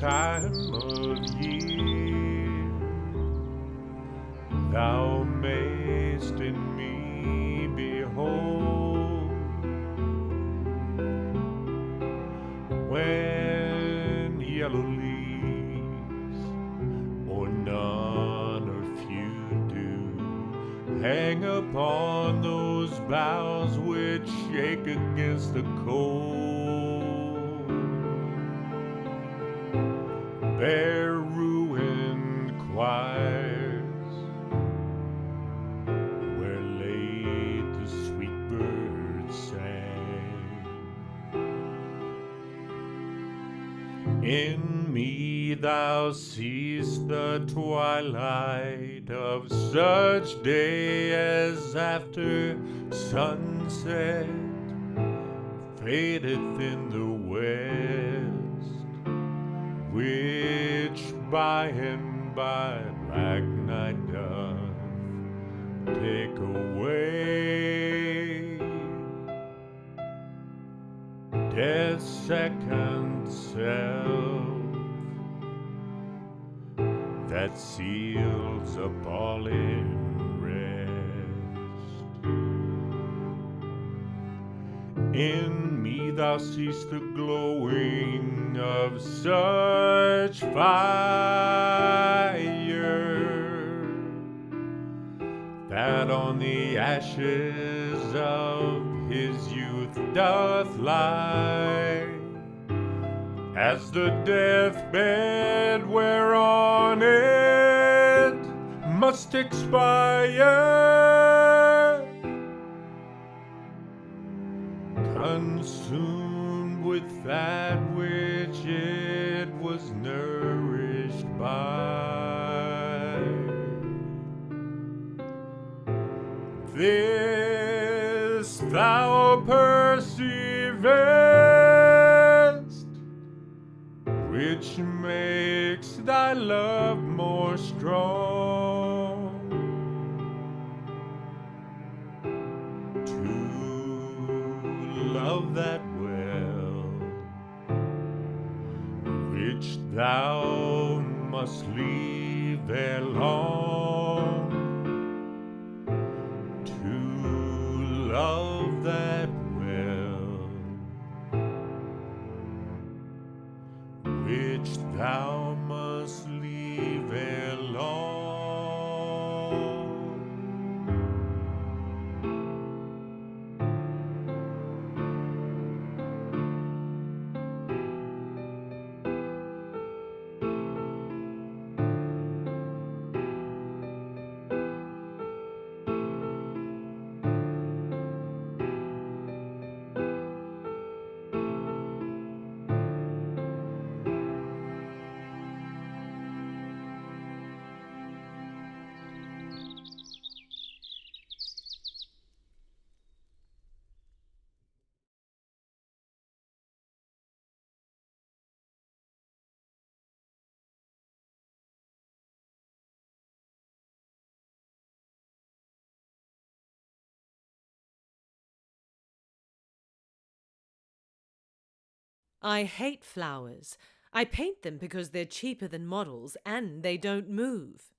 time of year, thou mayst in me behold, when yellow leaves, or none or few do, hang upon those boughs which shake against the cold, bear ruined choirs, where late the sweet birds sang. In me thou seest the twilight of such day as after sunset fadeth in the west, which by and by black night doth take away death's second self, that seals up all in rest. In me thou seest the glowing of such fire, that on the ashes of his youth doth lie, as the deathbed whereon it must expire, consumed with that which it was nourished by. This thou perceivest, which makes thy love more strong, to love that well, which thou must leave ere long, to love that well, which thou must leave ere long. I hate flowers. I paint them because they're cheaper than models and they don't move.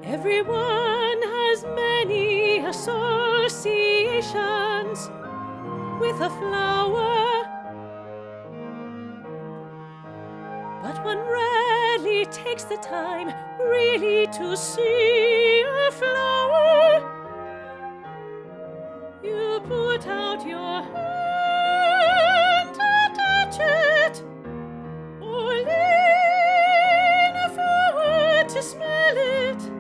Everyone has many associations with a flower, but one rarely takes the time really to see a flower. You put out your hand to touch it, or lean forward to smell it,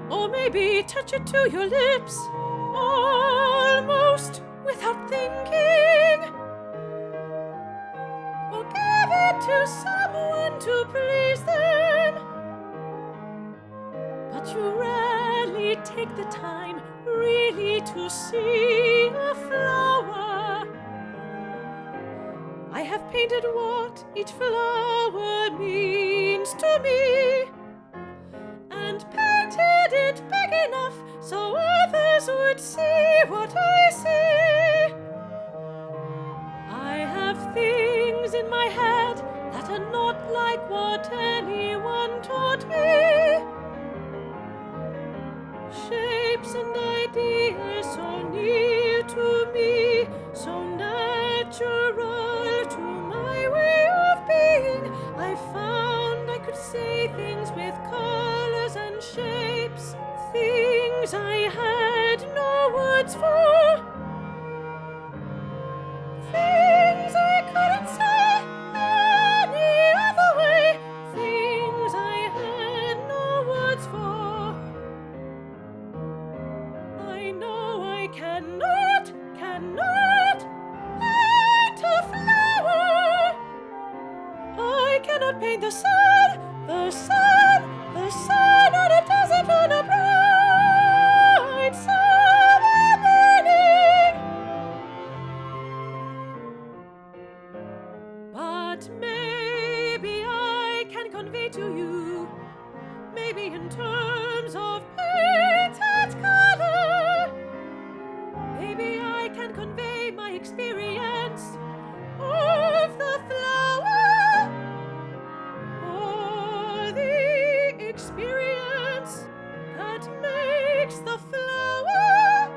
or maybe touch it to your lips, almost without thinking, or give it to someone to please them. But you rarely take the time really to see a flower. I have painted what each flower means to me, and painted it big enough so others would see what I see. my head that are not like what anyone taught me. Shapes and ideas so near to me, so natural to my way of being. I found I could say things with colors and shapes, things I had no words for, things I couldn't say any other way, things I had no words for. I know I cannot paint a flower. I cannot paint the sun on a desert on a bright summer morning. But maybe I can convey to you, maybe in terms of paint and color, maybe I can convey my experience of the flower, or the experience that makes the flower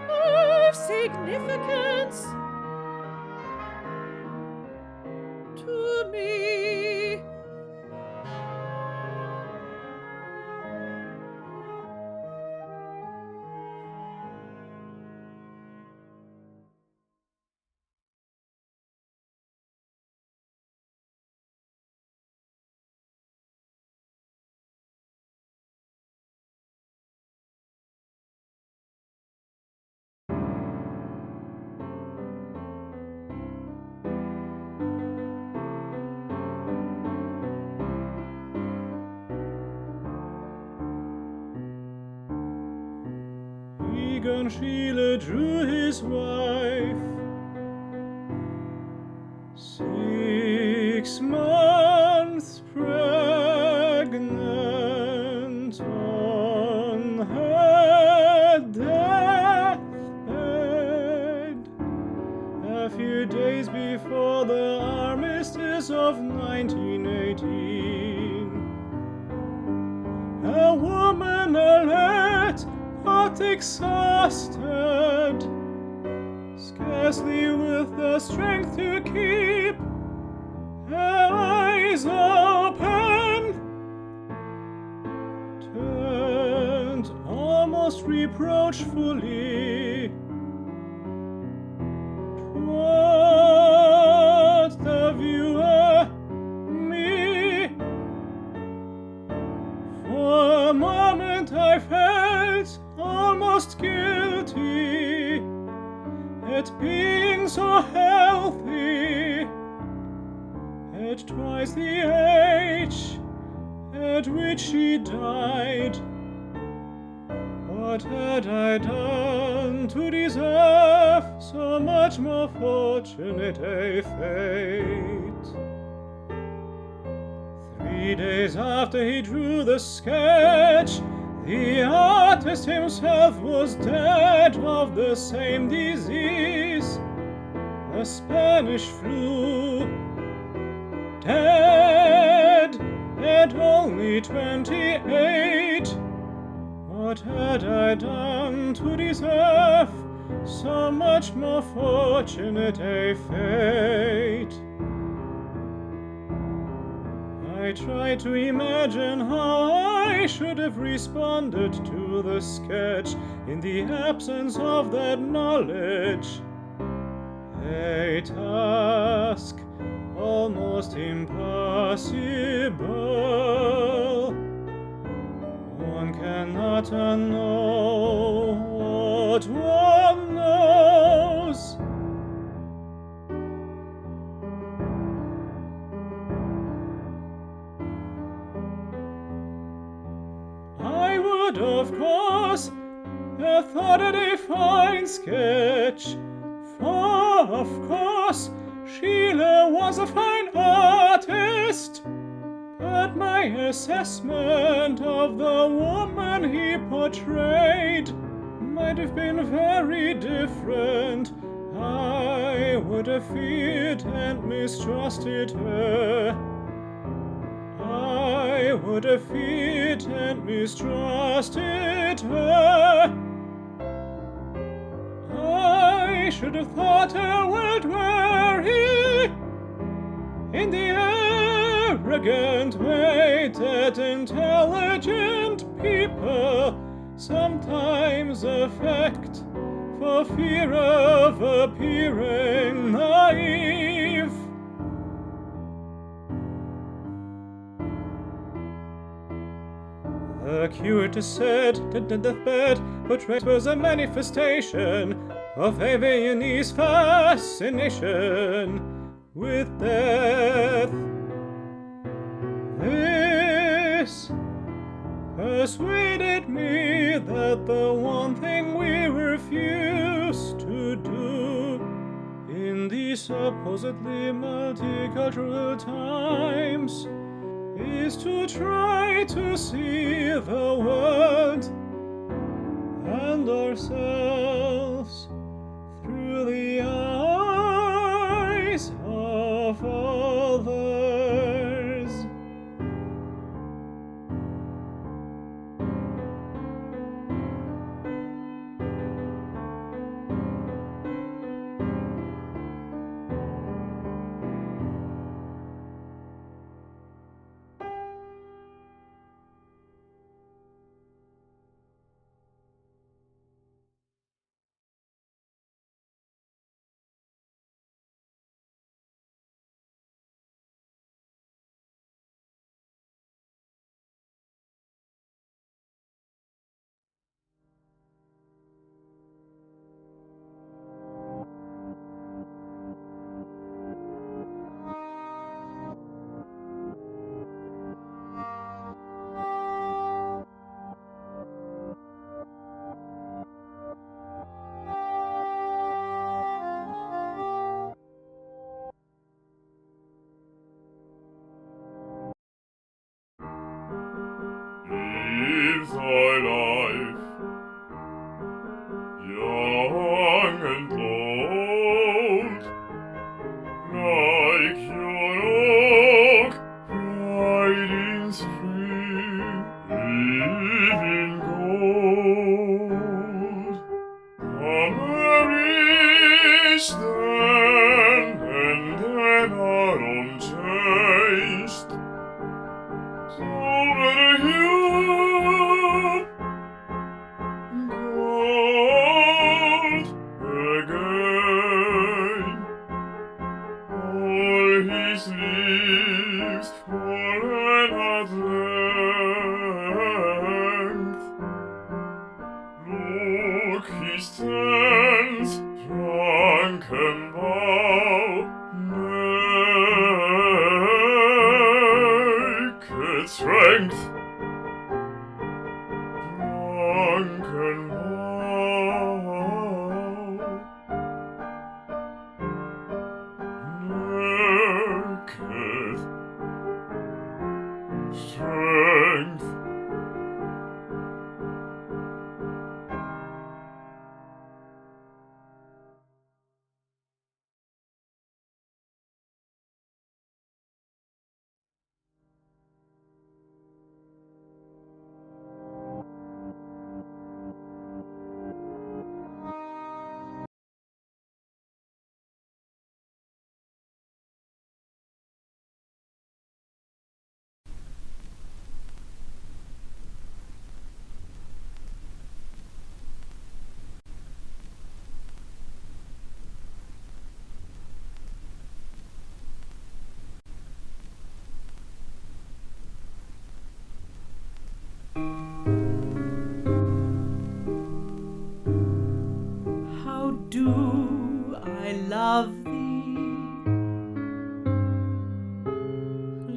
of significance to me. Egon Schiele drew his wife 6 months pregnant on her deathbed, a few days before the armistice of 1918. A woman alert but exhausted, scarcely with the strength to keep her eyes open, turned almost reproachfully toward the viewer, me. For a moment I felt almost guilty at being so healthy, at twice the age at which she died. What had I done to deserve so much more fortunate a fate? 3 days after he drew the sketch, the artist himself was dead of the same disease, the Spanish flu. Dead at only 28. What had I done to deserve so much more fortunate a fate? I try to imagine how I should have responded to the sketch in the absence of that knowledge. A task almost impossible. One cannot unknow what one knows. I would, of course, have thought it a fine sketch, for, of course, Schiele was a fine artist, but my assessment of the woman he portrayed might have been very different. I would have feared and mistrusted her. I would have feared and mistrusted her. I should have thought her world weary in the arrogant way that intelligent people sometimes affect for fear of appearing naive. The curate said that the deathbed portrait was a manifestation of a Viennese fascination with death. This persuaded me that the one thing we refuse to do in these supposedly multicultural times is to try to see the world and ourselves through the eyes of others. Live thy life, young and old, like your oak, bright in spring, live in gold. Perish then, and then are unchanged. Over you, gold again. All his leaves fallen at length. Look, he stands drunken bow, naked strength. Drunken bow, naked strength. How do I love thee?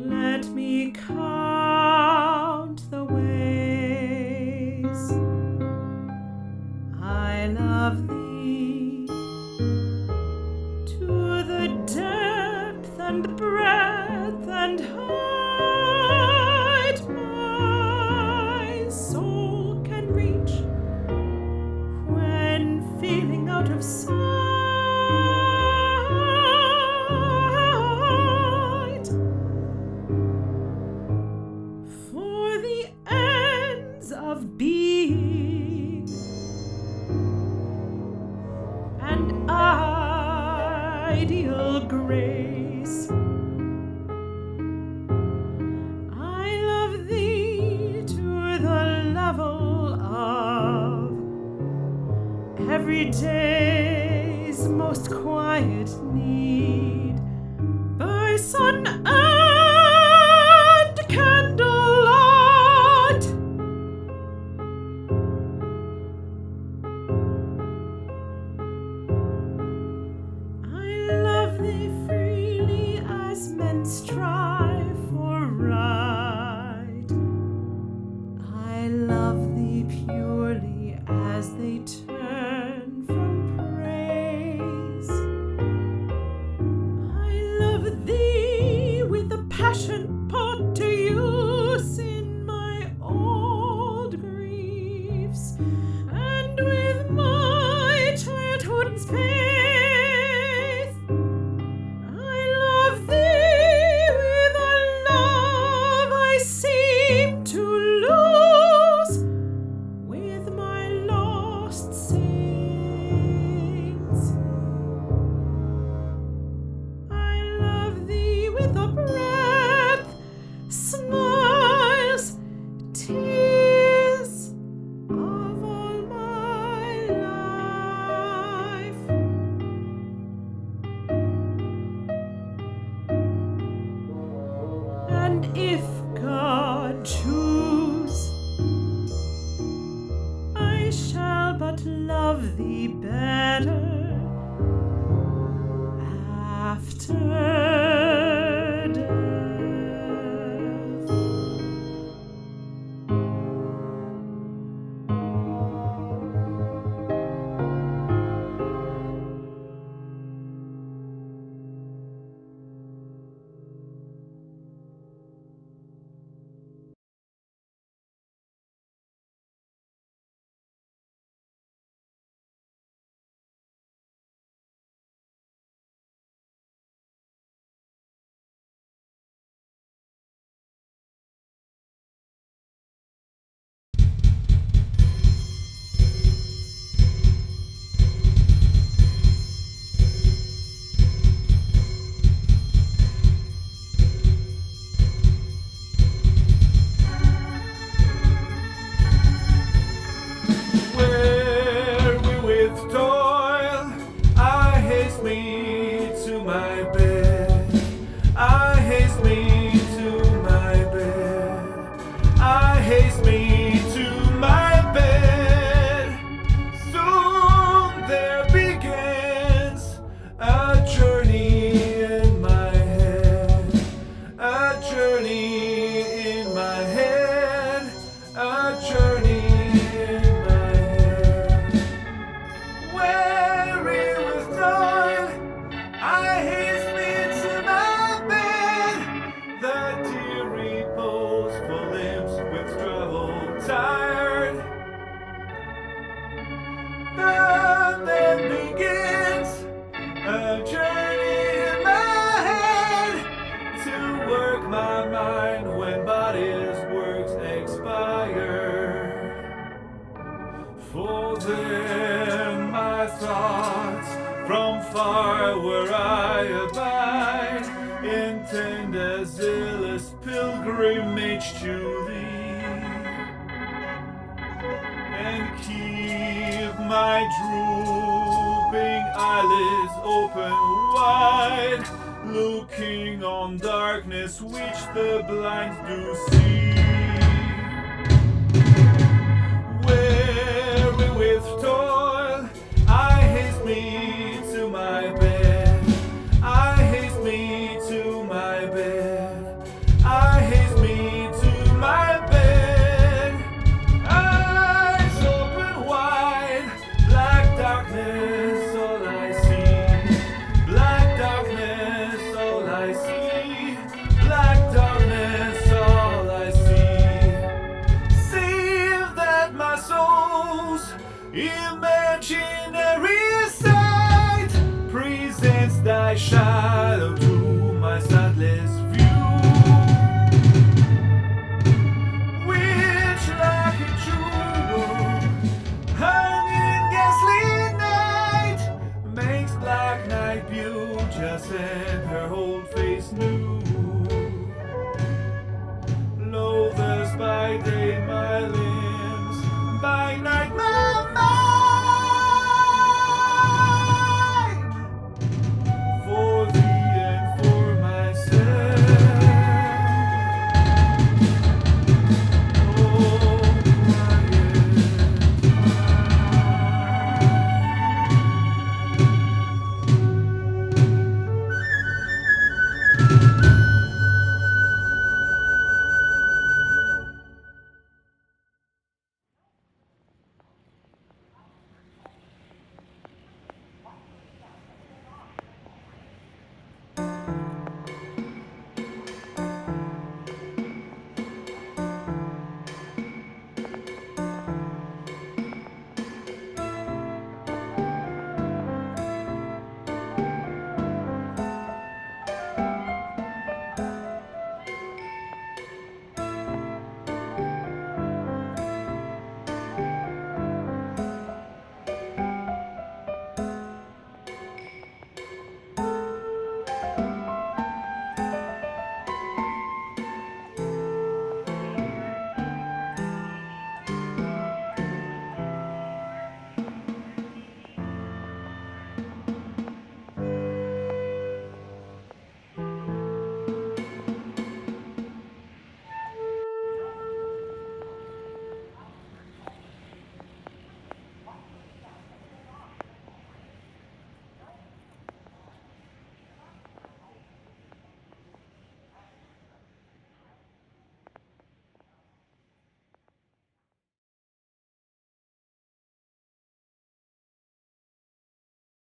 Let me count the ways I love thee, to the depth and breadth and height my soul can reach, when feeling out of sight my day's most quiet need, by sun and candlelight. I love thee freely as men strive for right. I love thee purely as they turn from praise. I love thee with a passion put to use in my old griefs, and with my childhood's faith. I love thee with a love I seem to lose with my lost saints. I love thee with a breath, smiles, tears of all my life. And if God choose, I shall but love thee better after death. Weary with toil, I haste me to my bed. I haste me to my bed. I haste me to my bed. Soon there begins a journey in my head. A journey in my head. A journey in my head. Weary with toil, I haste me to my bed. The dear repose for limbs with travel tired. Then begins a journey in my head to work my mind when body's works expire. For there my thoughts from far where I abide intend a zealous pilgrimage to thee, and keep my drooping eyelids open wide, looking on darkness which the blind do see. Weary with toil, I haste me to my bed. I haste me to my bed. I haste me to my bed. Eyes open wide, black darkness all I see. Black darkness all I see. Black darkness all I see. Save that my soul's imaginary sight presents thy shadow to my sightless view, which like a jewel hung in ghastly night makes black night beauteous and her whole face new. Lo, thus by day my